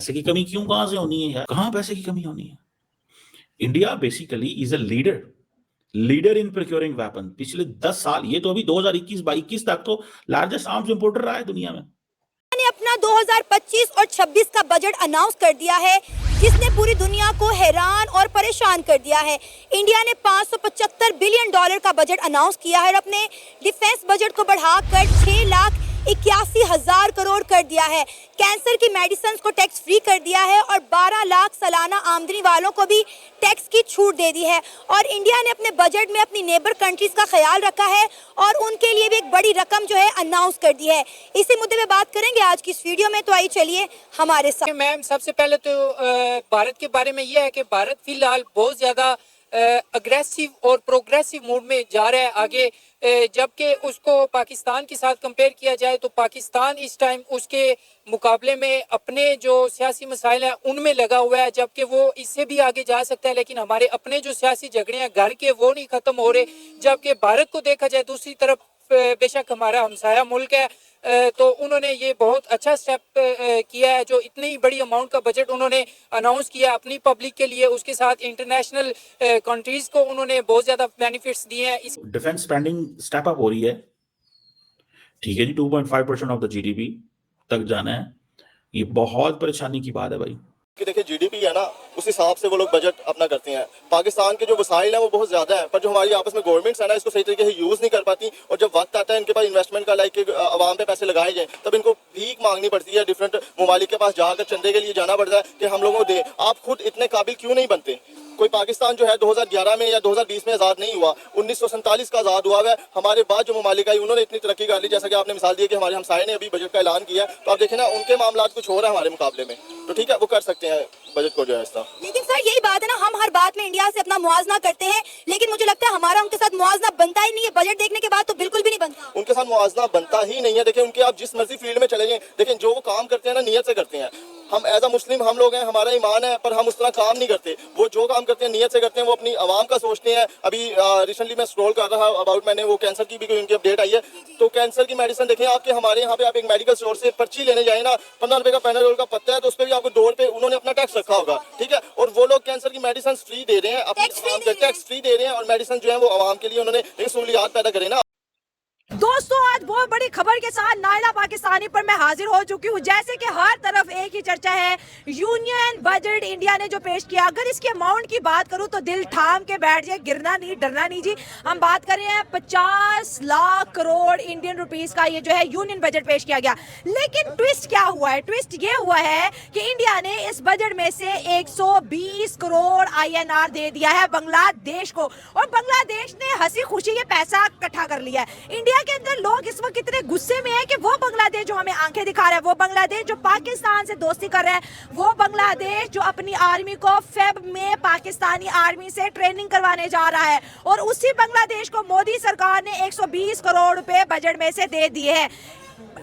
पैसे की कमी क्यों कहां से होनी है यार, कहां पैसे की कमी होनी है। India basically is a leader in procuring weapon. पिछले 10 साल, ये तो अभी 2021-22 तक तो लार्जेस्ट आर्म्स इंपोर्टर रहा है दुनिया में। ने अपना 2025 और 26 का बजट अनाउंस कर दिया है, जिसने पूरी दुनिया को हैरान और परेशान कर दिया है। इंडिया ने $575 बिलियन का बजट अनाउंस किया है और अपने डिफेंस बजट को बढ़ाकर 6,81,000 करोड़ कर दिया है। कैंसर की मेडिसिन को टैक्स फ्री कर दिया है और 12 लाख सालाना आमदनी वालों को भी टैक्स की छूट दे दी है। और इंडिया ने अपने बजट में अपनी नेबर कंट्रीज का ख्याल रखा है और उनके लिए भी एक बड़ी रकम जो है अनाउंस कर दी है। इसी मुद्दे पे बात करेंगे आज की इस वीडियो में, तो आइए चलिए हमारे साथ। मैम, सबसे पहले तो भारत के बारे में यह है कि भारत फिलहाल बहुत ज़्यादा अग्रेसिव और प्रोग्रेसिव मूड में जा रहा है आगे, जबकि उसको पाकिस्तान के साथ कंपेयर किया जाए तो पाकिस्तान इस टाइम उसके मुकाबले में अपने जो सियासी मसाइल हैं उनमें लगा हुआ है, जबकि वो इससे भी आगे जा सकता है। लेकिन हमारे अपने जो सियासी झगड़े हैं घर के, वो नहीं ख़त्म हो रहे। जबकि भारत को देखा जाए दूसरी तरफ, बेशक हमारा हमसाया मुल्क है, तो उन्होंने ये बहुत अच्छा स्टेप किया है, जो इतनी बड़ी अमाउंट का बजट उन्होंने अनाउंस किया अपनी पब्लिक के लिए। उसके साथ इंटरनेशनल कंट्रीज को उन्होंने बहुत ज्यादा बेनिफिट्स दिए हैं। डिफेंस स्पेंडिंग स्टेप अप हो रही है, ठीक है जी, 2.5% ऑफ द जीडीपी तक जाना है। ये बहुत परेशानी की बात है भाई कि देखिए जीडीपी है ना, उस हिसाब से वो लोग बजट अपना करते हैं। पाकिस्तान के जो वसाइल है वो बहुत ज्यादा है, पर जो हमारी आपस में गवर्नमेंट्स है ना, इसको सही तरीके से यूज नहीं कर पाती। और जब वक्त आता है इनके पास इन्वेस्टमेंट का, लाइक आवाम पे पैसे लगाए जाए, तब इनको भीख मांगनी पड़ती है, डिफरेंट ममालिक के पास जाकर चंदे के लिए जाना पड़ता है कि हम लोगों को दे। आप खुद इतने काबिल क्यों नहीं बनते? कोई पाकिस्तान जो है 2011 में या 2020 में आज़ाद नहीं हुआ, 1947 का आज़ाद हुआ है। हमारे बाद जो ममालिक आई उन्होंने इतनी तरक्की कर ली, जैसा कि आपने मिसाल दी कि हमारे हमसाये ने अभी बजट का ऐलान किया, तो आप देखें ना उनके मामला कुछ हो रहा है हमारे मुकाबले में, तो ठीक है वो कर सकते हैं बजट को जो है इस तरह। लेकिन सर यही बात है ना, हम हर बात में इंडिया से अपना मुआवजा करते हैं, लेकिन मुझे लगता है हमारा उनके साथ मुआवजा बनता ही नहीं है। बजट देखने के बाद तो बिल्कुल भी नहीं बनता। उनके साथ मुआवजा बनता ही नहीं है। देखिए उनके आप जिस मर्जी फील्ड में चले जाएं, लेकिन जो वो काम करते हैं ना नियत से करते हैं। हम एज अ मुस्लिम हम लोग हैं, हमारा ईमान है, पर हम उस तरह काम नहीं करते। वो जो काम करते हैं नियत से करते हैं, वो अपनी आवाम का सोचते हैं। अभी रिसेंटली मैं स्क्रॉल कर रहा अबाउट, मैंने वो कैंसर की भी कोई उनकी अपडेट आई है, तो कैंसर की मेडिसिन देखें आपके हमारे यहाँ पे, आप एक मेडिकल स्टोर से पर्ची लेने जाए ना, 15 रुपए का पैनाडोल का पत्ता है, तो उस पर भी आपको $2 उन्होंने अपना टैक्स रखा होगा, ठीक है। और वो लोग कैंसर की मेडिसिन फ्री दे रहे हैं, अपनी टैक्स फ्री दे रहे हैं, और मेडिसिन जो है वो आवाम के लिए उन्होंने एक सहूलियात पैदा करे ना। दोस्तों, आज बहुत बड़ी खबर के साथ नायला पाकिस्तानी पर मैं हाजिर हो चुकी हूँ। जैसे कि हर तरफ एक ही चर्चा है, यूनियन बजट इंडिया ने जो पेश किया। अगर इसके अमाउंट की बात करूँ तो दिल थाम के बैठ जाए, गिरना नहीं डरना नहीं जी। हम बात कर रहे हैं 50 लाख करोड़ इंडियन रुपीस का ये जो है यूनियन बजट पेश किया गया। लेकिन ट्विस्ट क्या हुआ है? ट्विस्ट ये हुआ है कि इंडिया ने इस बजट में से 120 करोड़ INR दे दिया है बांग्लादेश को, और बांग्लादेश ने हंसी खुशी ये पैसा इकट्ठा कर लिया है। इंडिया के अंदर लोग इस वक्त इतने गुस्से में है कि वो बांग्लादेश जो हमें आंखें दिखा रहा है, वो बांग्लादेश जो पाकिस्तान से दोस्ती कर रहा है, वो बांग्लादेश जो अपनी आर्मी को फेब में पाकिस्तानी आर्मी से ट्रेनिंग करवाने जा रहा है, और उसी बांग्लादेश को मोदी सरकार ने 120 करोड़ रुपए बजट में से दे दिए हैं।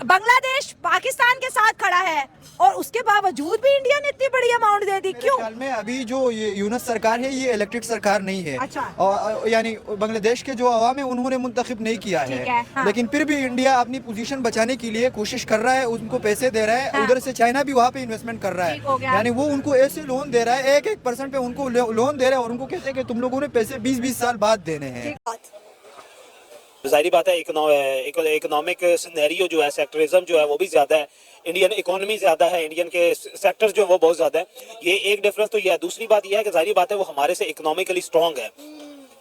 बांग्लादेश पाकिस्तान के साथ खड़ा है और उसके बावजूद भी इंडिया ने इतनी बड़ी अमाउंट दे दी, क्यों? ख्याल में अभी जो ये यूनस सरकार है ये इलेक्टेड सरकार नहीं है। अच्छा। और यानी बांग्लादेश के जो अवाम है उन्होंने मुंतखब नहीं किया है, हाँ। लेकिन फिर भी इंडिया अपनी पोजीशन बचाने के लिए कोशिश कर रहा है, उनको पैसे दे रहा है। हाँ। उधर से चाइना भी वहाँ पे इन्वेस्टमेंट कर रहा है, यानी वो उनको ऐसे लोन दे रहा है, 1% पे उनको लोन दे रहा है, और उनको कहते हैं कि तुम लोगों ने पैसे 20-20 साल बाद देने हैं। जाहिर बात है इकोनॉमिक सिनेरियो जो है, सेक्टरिज्म जो है वो भी ज़्यादा है, इंडियन इकोनॉमी ज़्यादा है, इंडियन के सेक्टर्स जो है वो बहुत ज़्यादा है। ये एक डिफरेंस तो ये है। दूसरी बात यह है कि जाहिर बात है वो हमारे से इकोनॉमिकली स्ट्रॉन्ग है।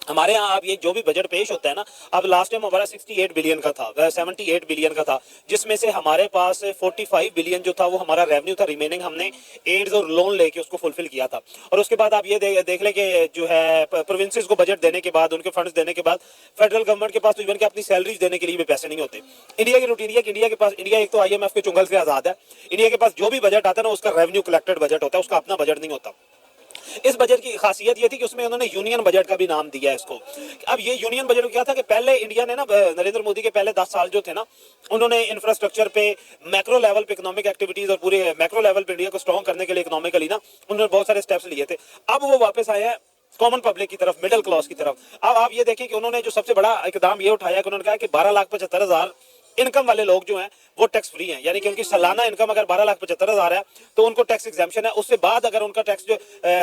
हमारे यहाँ अब ये जो भी बजट पेश होता है ना, अब लास्ट टाइम हमारा 68 बिलियन का था, 78 बिलियन का था, जिसमें से हमारे पास 45 बिलियन जो था वो हमारा रेवेन्यू था। रिमेनिंग हमने एड्स और लोन लेके उसको फुलफिल किया था। और उसके बाद आप ये देख लें कि जो है प्रोविंसेस को बजट देने के बाद, उनके फंड्स देने के बाद, फेडरल गवर्नमेंट के पास तो इवन के अपनी सैलरीज देने के लिए भी पैसे नहीं होते। इंडिया की रूटीन है कि इंडिया के पास, इंडिया एक तो IMF के चुंगल से आज़ाद है, इंडिया के पास जो भी बजट आता है ना उसका रेवेन्यू कलेक्टेड बजट होता है, उसका अपना बजट नहीं होता। इस बजट की खासियत ये थी कि उसमें उन्होंने यूनियन बजट का भी नाम दिया है इसको। अब ये यूनियन बजट क्या था कि पहले इंडिया ने ना, नरेंद्र मोदी के पहले 10 साल जो थे ना, उन्होंने इंफ्रास्ट्रक्चर पे, मैक्रो लेवल पे इकोनॉमिक एक्टिविटीज और पूरे मैक्रो लेवल पे इंडिया को स्ट्रॉन्ग करने के लिए इकोनॉमिकली ना उन्होंने बहुत सारे स्टेप्स लिए थे। अब वो वापस आए हैं कॉमन पब्लिक की तरफ, मिडिल क्लास की तरफ। अब आप ये देखें कि उन्होंने जो सबसे बड़ा इकदाम ये उठाया कि उन्होंने कहा कि 12,75,000 इनकम वाले लोग जो हैं वो टैक्स फ्री हैं, यानी कि उनकी सालाना इनकम अगर 12,75,000 है तो उनको टैक्स एग्जेम्पशन है। उससे बाद अगर उनका टैक्स जो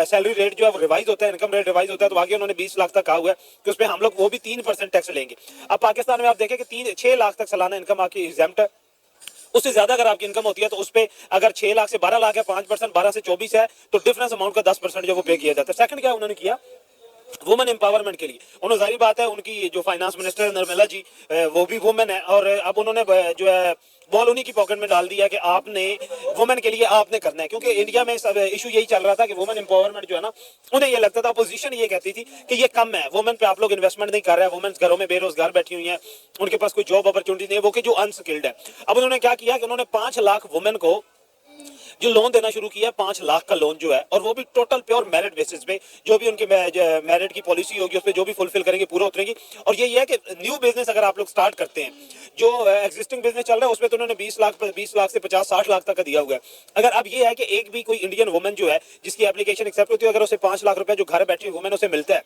सैलरी रेट जो है वो रिवाइज होता है, इनकम रेट रिवाइज होता है, तो आगे उन्होंने 20 लाख तक कहा हुआ है कि उस पर हम लोग वो भी 3% टैक्स लेंगे। अब पाकिस्तान में आप देखें कि 6 लाख तक सालाना इनकम आपकी एग्जेम्प्ट है, उससे ज्यादा अगर आपकी इनकम होती है तो उस पे अगर 6 लाख से 12 लाख है 5%, 12 से 24 है तो डिफरेंस अमाउंट का 10% जो वो पे किया जाता है। सेकंड क्या उन्होंने किया, वुमेन एम्पावरमेंट के लिए उन्होंने, जाहिर बात है उनकी जो फाइनेंस मिनिस्टर निर्मला जी वो भी वुमेन है, और अब उन्होंने जो है बॉल उन्हीं की पॉकेट में डाल दिया कि आपने वुमेन के लिए आपने करना है, क्योंकि इंडिया में सब इशू यही चल रहा था कि वुमेन एम्पावरमेंट जो है ना, उन्हें ये लगता था, अपोजिशन ये कहती थी कि ये कम है, वुमेन पे आप लोग इन्वेस्टमेंट नहीं कर रहे हैं, वुमेन घरों में बेरोजगार बैठी हुई है, उनके पास कोई जॉब अपॉर्चुनिटी नहीं है, वो कि जो अनस्किल्ड है। अब उन्होंने क्या किया कि उन्होंने 5 लाख वुमेन को जो लोन देना शुरू किया, 5 लाख का लोन जो है, और वो भी टोटल प्योर मेरिट बेसिस पे, जो भी उनके मेरिट की पॉलिसी होगी उस पर जो भी फुलफिल करेंगे पूरा उतरेंगी। और ये है कि न्यू बिजनेस अगर आप लोग स्टार्ट करते हैं, जो एग्जिस्टिंग बिजनेस चल रहा है उसमें तो उन्होंने 20 लाख से 50-60 लाख तक का दिया हुआ है। अगर अब ये है कि एक भी कोई इंडियन वुमेन जो है जिसकी एप्लीकेशन एक्सेप्ट होती है, अगर उसे 5 लाख रुपए जो घर बैठी हुई वुमेन उसे मिलता है,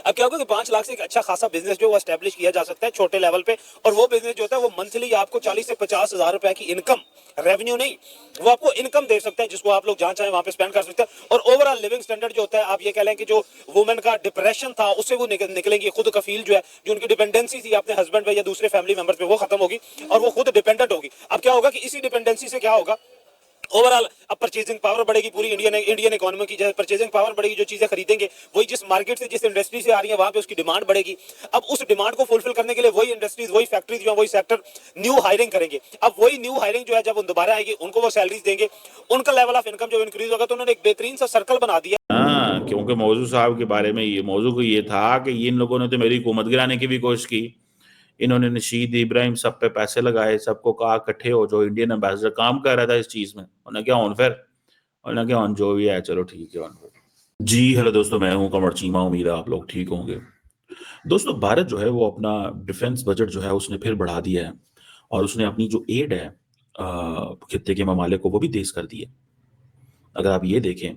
अब क्या होगा कि 5 लाख से एक अच्छा खासा बिजनेस जो वो एस्टेब्लिश किया जा सकता है छोटे लेवल पे, और वो बिजनेस जो होता है वो मंथली आपको 40 से 50 हजार रुपए की इनकम, रेवेन्यू नहीं, वो आपको इनकम दे सकता है, जिसको आप लोग जहां चाहे वहां पे स्पेंड कर सकते हैं। और ओवरऑल लिविंग स्टैंडर्ड जो होता है, आप ये कह लें कि जो वुमेन का डिप्रेशन था उससे वो निकलेंगी, खुद कफील जो है, जो उनकी डिपेंडेंसी थी अपने हस्बैंड पे या दूसरे फैमिली मेंबर्स पे, वो खत्म होगी और वो खुद डिपेंडेंट होगी। अब क्या होगा कि इसी डिपेंडेंसी से क्या होगा, ओवरऑल अब परचेजिंग पावर बढ़ेगी पूरी इंडियन इकोनॉमी की, जैसे परचेजिंग पावर बढ़ेगी, जो चीजें खरीदेंगे वही जिस मार्केट से जिस इंडस्ट्री से आ रही है वहां पे उसकी डिमांड बढ़ेगी। अब उस डिमांड को फुलफिल करने के लिए वही इंडस्ट्रीज, वही फैक्ट्रीज जो है, वही सेक्टर न्यू हायरिंग करेंगे। अब वही न्यू हायरिंग जो है जब दोबारा आएगी उनको वो सैलरीज देंगे, उनका लेवल ऑफ इनकम जो इंक्रीज होगा, तो उन्होंने एक बेहतरीन सा सर्कल बना दिया। हाँ, क्योंकि मौजू साहब के बारे में ये मौजू को ये था कि इन लोगों ने तो मेरी हुकूमत गिराने की भी कोशिश की, इन्होंने नशीद इब्राहिम सब पे पैसे लगाए, सबको कहा इकट्ठे हो, जो इंडियन एम्बेसडर काम कर रहा था इस चीज में, उन्होंने क्या ऑन फिर, उन्होंने क्या ऑन जो भी है चलो ठीक है ऑन फिर। जी हेलो दोस्तों, मैं हूं कमर चीमा, उम्मीद है आप लोग ठीक होंगे। दोस्तों, भारत जो है वो अपना डिफेंस बजट जो है उसने फिर बढ़ा दिया है, और उसने अपनी जो एड है खित्ते के ममालिक को वो भी तेज कर दी है। अगर आप ये देखें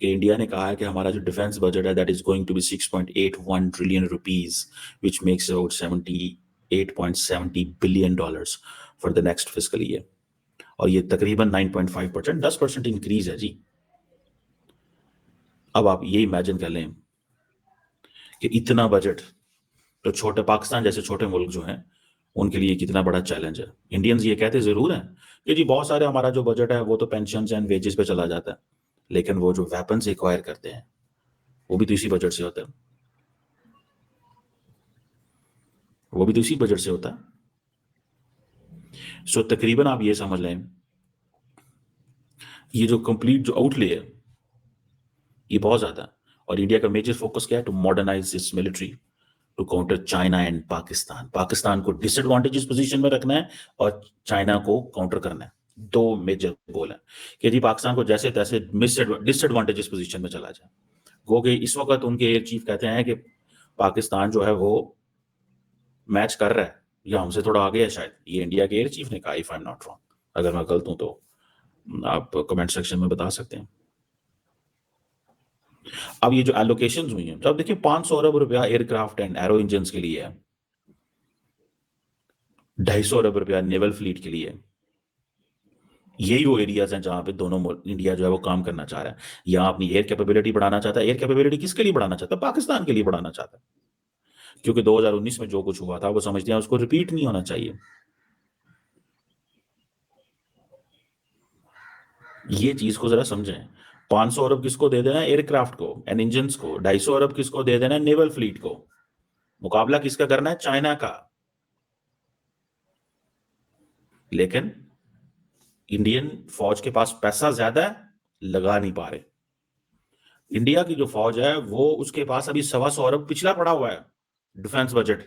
कि इंडिया ने कहा है कि हमारा जो डिफेंस बजट है that is going to be 6.81 trillion rupees, which makes about 78.70 billion dollars for the next fiscal year, और ये तकरीबन 9.5%, 10% इंक्रीज है जी। अब आप ये इमेजिन कर लें कि इतना बजट तो छोटे पाकिस्तान जैसे छोटे मुल्क जो हैं उनके लिए कितना बड़ा चैलेंज है। इंडियंस ये कहते जरूर हैं कि जी बहुत सारे हमारा जो बजट है वो तो पेंशन एंड वेजेस पे चला जाता है, लेकिन वो जो वेपन्स एक्वायर करते हैं वो भी तो इसी बजट से होता है, वो भी तो इसी बजट से होता है। सो तकरीबन आप ये समझ लें, ये जो कंप्लीट जो आउटले है ये बहुत ज्यादा है, और इंडिया का मेजर फोकस क्या है, to modernise this military to counter China and Pakistan. Pakistan को डिसएडवांटेजेस पोजीशन में रखना है और चाइना को काउंटर करना है। दो मेजर गोल है कि जी पाकिस्तान को जैसे तैसे डिसएडवांटेजेस पोजीशन में चला जाए। गो कि इस वक्त उनके एयर चीफ कहते हैं कि पाकिस्तान जो है वो मैच कर रहा है या हमसे थोड़ा आगे है शायद, ये इंडिया के एयर चीफ ने कहा, if I am not wrong. अगर मैं गलत हूं तो आप कमेंट सेक्शन में बता सकते हैं। अब ये जो एलोकेशंस हुई हैं, तो अब देखिए 500 अरब रुपया एयरक्राफ्ट एंड एरो इंजन के लिए है, 250 अरब रुपया नेवल फ्लीट के लिए। यही वो एरियाज हैं जहां पे दोनों इंडिया जो है वो काम करना चाह रहा है। यहाँ अपनी एयर कैपेबिलिटी बढ़ाना चाहता है। एयर कैपेबिलिटी किसके लिए बढ़ाना चाहता है? पाकिस्तान के लिए बढ़ाना चाहता है, क्योंकि 2019 में जो कुछ हुआ था वो समझते हैं उसको रिपीट नहीं होना चाहिए। ये चीज को जरा समझें। 500 अरब किसको दे देना है? एयरक्राफ्ट को एंड इंजन को। 250 अरब किसको दे देना है? नेवल फ्लीट को। मुकाबला किसका करना है? चाइना का। लेकिन इंडियन फौज के पास पैसा ज्यादा है, लगा नहीं पा रहे। इंडिया की जो फौज है वो उसके पास अभी 125 अरब पिछला पड़ा हुआ है डिफेंस बजट,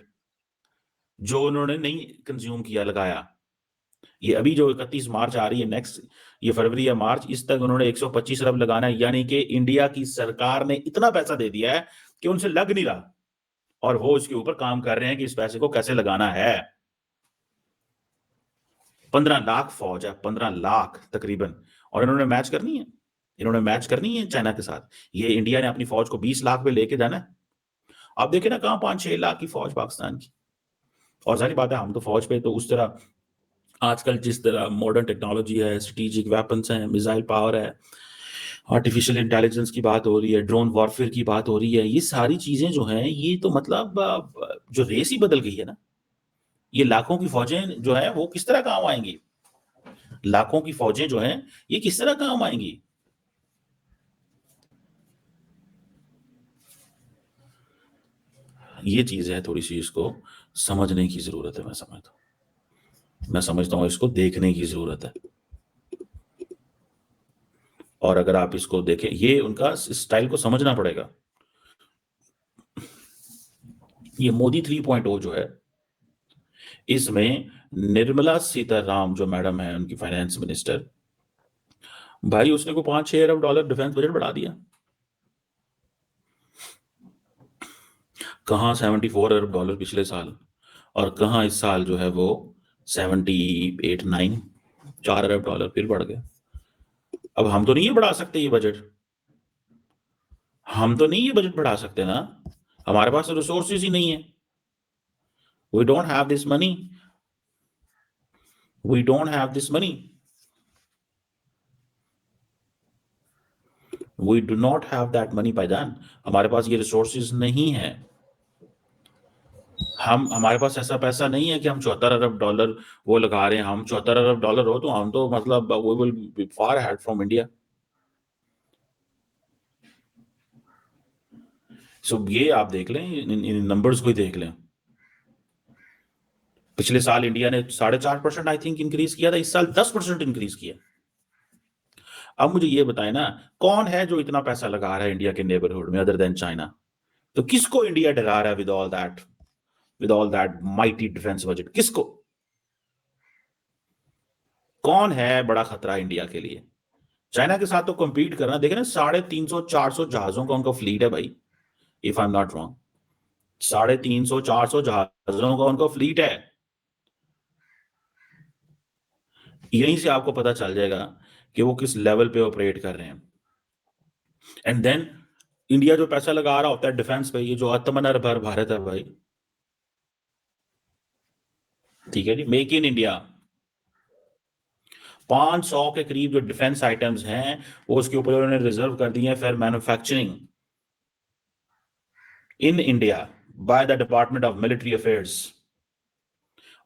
जो उन्होंने नहीं कंज्यूम किया, लगाया। ये अभी जो 31 मार्च आ रही है, नेक्स्ट ये फरवरी या मार्च, इस तक उन्होंने 125 अरब लगाना है। यानी कि इंडिया की सरकार ने इतना पैसा दे दिया है कि उनसे लग नहीं रहा, और वो इसके ऊपर काम कर रहे हैं कि इस पैसे को कैसे लगाना है। 15 लाख फौज है, 15 लाख तकरीबन, और इन्होंने मैच करनी है, इन्होंने मैच करनी है चाइना के साथ। ये इंडिया ने अपनी फौज को 20 लाख पे लेके जाना है। आप देखें ना, कहां 5-6 लाख की फौज पाकिस्तान की, और सारी बात है, हम तो फौज पे तो उस तरह आजकल जिस तरह मॉडर्न टेक्नोलॉजी है, स्ट्रेटेजिक वेपन्स हैं, मिसाइल पावर है, आर्टिफिशियल इंटेलिजेंस की बात हो रही है, ड्रोन वॉरफेयर की बात हो रही है, ये सारी चीजें जो हैं ये तो मतलब जो रेस ही बदल गई है ना। ये लाखों की फौजें जो है वो किस तरह काम आएंगी, लाखों की फौजें जो हैं ये किस तरह काम आएंगी। ये चीज है, थोड़ी सी इसको समझने की जरूरत है। मैं समझता हूँ इसको देखने की जरूरत है। और अगर आप इसको देखें, ये उनका स्टाइल को समझना पड़ेगा। ये मोदी 3.0 जो है, इसमें निर्मला सीताराम जो मैडम है उनकी फाइनेंस मिनिस्टर, भाई उसने को $5-6 अरब डिफेंस बजट बढ़ा दिया। कहाँ $74 अरब पिछले साल, और कहाँ इस साल जो है वो 78-9, $4 अरब फिर बढ़ गए। अब हम तो नहीं ये बढ़ा सकते ये बजट, हम तो नहीं ये बजट बढ़ा सकते ना, हमारे पास रिसोर्सेज ही नहीं है। We don't have this money, we don't have this money, we do not have that money भाईजान, हमारे पास ये रिसोर्सेज नहीं है। हमारे पास ऐसा पैसा नहीं है कि हम $74 अरब वो लगा रहे हैं। हम $74 अरब हो तो हम तो मतलब we will be far ahead from India. So ये आप देख लें, इन नंबर्स को ही देख लें। पिछले साल इंडिया ने 4.5% आई थिंक इंक्रीज किया था, इस साल 10% इंक्रीज किया। अब मुझे ये बताएं ना, कौन है जो इतना पैसा लगा रहा है इंडिया के नेबरहुड में अदर देन चाइना? तो किसको इंडिया डरा रहा है with all that mighty defence budget? किसको? कौन है बड़ा खतरा इंडिया के लिए? चाइना के साथ तो compete करना, देखे ना 350-400 जहाजों का उनका फ्लीट है भाई, if I am not wrong. 350-400 जहाजों का उनका फ्लीट है। यहीं से आपको पता चल जाएगा कि वो किस लेवल पे ऑपरेट कर रहे हैं। एंड देन इंडिया जो पैसा लगा रहा होता है डिफेंस पे, ये जो आत्मनिर्भर भारत है भाई, ठीक है जी, मेक इन इंडिया, 500 के करीब जो डिफेंस आइटम्स हैं वो उसके ऊपर उन्होंने रिजर्व कर दिए हैं for manufacturing in India by the department of military affairs.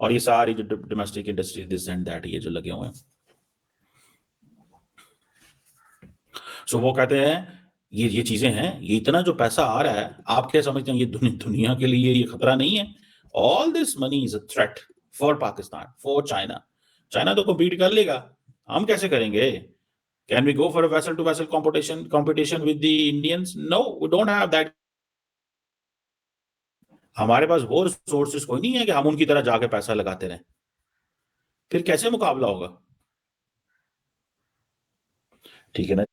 और ये सारी जो domestic industry this and that ये जो लगे हुए हैं, सो वो कहते हैं ये चीजें हैं, ये इतना जो पैसा आ रहा है, आप क्या समझते हैं ये दुनिया के लिए ये खतरा नहीं है? All this money is a threat for Pakistan, for China. China तो कम्पीट कर लेगा, हम कैसे करेंगे? Can we go for a vessel to vessel competition with the Indians? No, we don't have that. हमारे पास वो रिसोर्सेज कोई नहीं है कि हम उनकी तरह जाके पैसा लगाते रहें। फिर कैसे मुकाबला होगा? ठीक है ना।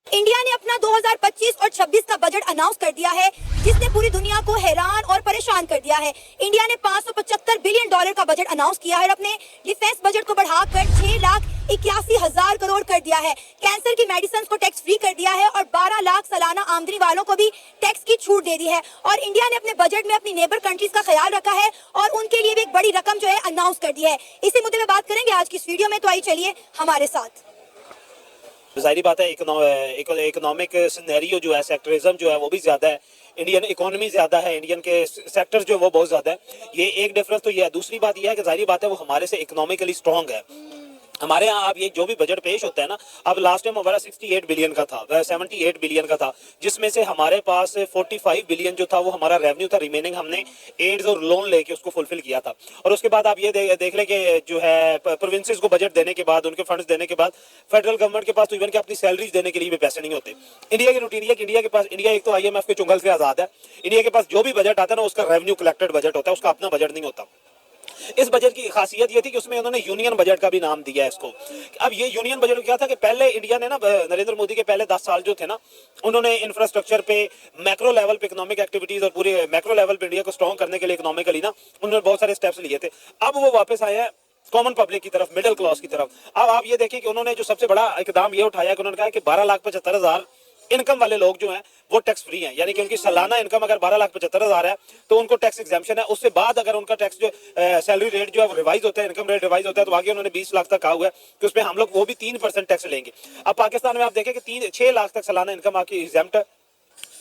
इंडिया ने अपना 2025 और 26 का बजट अनाउंस कर दिया है, जिसने पूरी दुनिया को हैरान और परेशान कर दिया है। इंडिया ने $575 बिलियन का बजट अनाउंस किया है और अपने डिफेंस बजट को बढ़ाकर 6,81,000 करोड़ कर दिया है। कैंसर की मेडिसिन को टैक्स फ्री कर दिया है और 12 लाख सालाना आमदनी वालों को भी टैक्स की छूट दे दी है। और इंडिया ने अपने बजट में अपनी नेबर कंट्रीज का ख्याल रखा है और उनके लिए भी एक बड़ी रकम जो है अनाउंस कर दी है। इसी मुद्दे में बात करेंगे आज की इस वीडियो में, तो आइए चलिए हमारे साथ। जाहिर बात है इकोनॉमिक सिनेरियो जो है, सेक्टरिज्म जो है वो भी ज्यादा है, इंडियन इकोनॉमी ज्यादा है, इंडियन के सेक्टर जो है वो बहुत ज्यादा है। ये एक डिफरेंस तो ये है। दूसरी बात ये है कि जाहिर बात है वो हमारे से इकोनॉमिकली स्ट्रॉन्ग है। हमारे यहाँ आप ये जो भी बजट पेश होता है ना, अब लास्ट टाइम हमारा 68 बिलियन का था, 78 बिलियन का था, जिसमें से हमारे पास 45 बिलियन जो था वो हमारा रेवेन्यू था, रिमेनिंग हमने एड्स और लोन लेके उसको फुलफिल किया था। और उसके बाद आप ये देख लें कि जो है प्रोविंसेस को बजट देने के बाद, उनके फंड्स देने के बाद फेडरल गवर्नमेंट के पास तो इवन कि अपनी सैलरीज देने के लिए भी पैसे नहीं होते। इंडिया की रूटीन है कि इंडिया एक तो IMF के चुंगल से आजाद है। इंडिया के पास जो भी बजट आता है ना उसका रेवेन्यू कलेक्टेड बजट होता है, उसका अपना बजट नहीं होता। इस बजट की खासियत ये थी कि उसमें उन्होंने यूनियन बजट का भी नाम दिया है इसको। अब ये यूनियन बजट क्या था कि पहले इंडिया ने ना, नरेंद्र मोदी के पहले 10 साल जो थे ना, उन्होंने इंफ्रास्ट्रक्चर पे, मैक्रो लेवल पे इकोनॉमिक एक्टिविटीज और पूरे मैक्रो लेवल पे इंडिया को स्ट्रॉन्ग करने के लिए इकोनॉमिकली ना उन्होंने बहुत सारे स्टेप्स लिए थे। अब वो वापस आए हैं कॉमन पब्लिक की तरफ, मिडिल क्लास की तरफ। अब आप ये देखें कि उन्होंने जो सबसे बड़ा इकदाम ये उठाया कि उन्होंने कहा कि 12,75,000 इनकम वाले लोग जो हैं वो टैक्स फ्री हैं, यानी कि उनकी सालाना इनकम अगर 12,75,000 है तो उनको टैक्स एग्जाम्पशन है। उससे बाद अगर उनका टैक्स जो सैलरी रेट जो है वो रिवाइज होता है, इनकम रेट रिवाइज होता है, तो आगे उन्होंने 20 लाख तक कहा हुआ है कि उसमें हम लोग वो भी 3% टैक्स लेंगे। अब पाकिस्तान में आप देखें कि 6 लाख तक सालाना इनकम आपकी एग्जाम्प्ट है,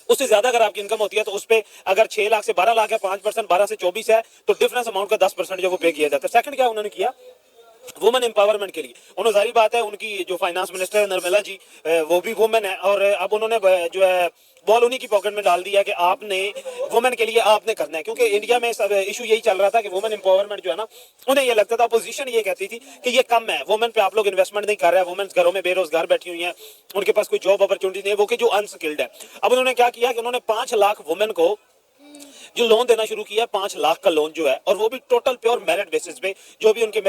उससे ज्यादा अगर आपकी इनकम होती है तो उस पर अगर 6 लाख से 12 लाख है 5%, 12 से 24 है तो डिफरेंस अमाउंट का 10% जो वो पे किया जाता है। सेकंड क्या उन्होंने किया, वुमेन एम्पावरमेंट के लिए उन्होंने, जारी बात है उनकी जो फाइनेंस मिनिस्टर है निर्मला जी, वो भी वुमेन है, और अब उन्होंने जो है बॉल उन्हीं की पॉकेट में डाल दिया कि आपने वुमेन के लिए आपने करना है, क्योंकि इंडिया में सब इशू यही चल रहा था कि वुमेन एम्पावरमेंट जो है ना, उन्हें ये लगता था, अपोजिशन ये कहती थी कि ये कम है, वुमेन पे आप लोग इन्वेस्टमेंट नहीं कर रहे हैं, वुमेन घरों में बेरोजगार बैठी हुई हैं, उनके पास कोई जॉब अपॉर्चुनिटी नहीं है, वो कि जो अनस्किल्ड है। अब उन्होंने क्या किया कि उन्होंने 5 लाख वुमेन को जो लोन देना शुरू किया, 5 लाख का लोन जो है, और वो भी टोटल प्योर मेरिट बेसिस पे, जो भी उनके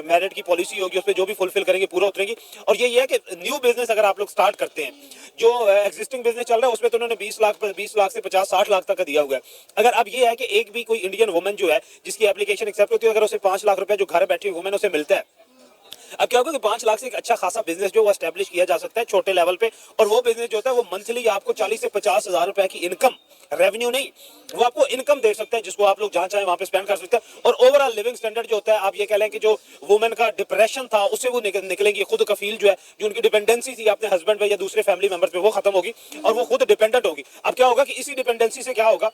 मेरिट की पॉलिसी होगी उस पर जो भी फुलफिल करेंगे पूरा उतरेंगी। और ये है कि न्यू बिजनेस अगर आप लोग स्टार्ट करते हैं, जो एग्जिस्टिंग बिजनेस चल रहा है उसमें तो उन्होंने 20 लाख से 50-60 लाख तक का दिया हुआ है। अगर अब ये है कि एक भी कोई इंडियन वुमेन जो है जिसकी एप्लीकेशन एक्सेप्ट होती है, अगर उसे 5 लाख रुपए जो घर बैठी हुई वुमेन उसे मिलता है, अब क्या होगा कि 5 लाख से एक अच्छा खासा बिजनेस जो एस्टेब्लिश किया जा सकता है छोटे लेवल पे, और वो बिजनेस जो होता है वो मंथली आपको 40 से 50 हजार रुपए की इनकम, रेवेन्यू नहीं, वो आपको इनकम दे सकता है, जिसको आप लोग जहां चाहे वहां पे स्पेंड कर सकते हैं। और ओवरऑल लिविंग स्टैंडर्ड जो होता है, आप ये कह लें कि जो वुमेन का डिप्रेशन था उससे वो निकलेंगी, खुद कफील जो है, जो उनकी डिपेंडेंसी थी अपने हस्बैंड पे या दूसरे फैमिली मेंबर पे, वो खत्म होगी और वो खुद डिपेंडेंट होगी। अब क्या होगा कि इसी डिपेंडेंसी से क्या होगा,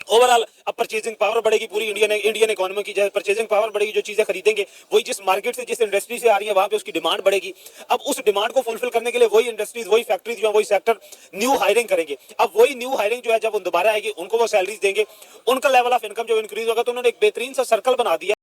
ओवरऑल अब परचेजिंग पावर बढ़ेगी, पूरी इंडियन इकोनॉमी की जो परचेजिंग पावर बढ़ेगी, जो चीजें खरीदेंगे वही जिस मार्केट से जिस इंडस्ट्री से आ रही है वहां पे उसकी डिमांड बढ़ेगी। अब उस डिमांड को फुलफिल करने के लिए वही इंडस्ट्रीज, वही फैक्ट्रीज जो है, वही सेक्टर न्यू हायरिंग करेंगे। अब वही न्यू हायरिंग जो है जब वो दोबारा आएगी, उनको वो सैलरीज देंगे, उनका लेवल ऑफ इनकम जो इंक्रीज होगा, तो उन्होंने एक बेहतरीन सा सर्कल बना दिया।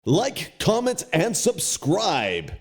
Like, comment, and subscribe.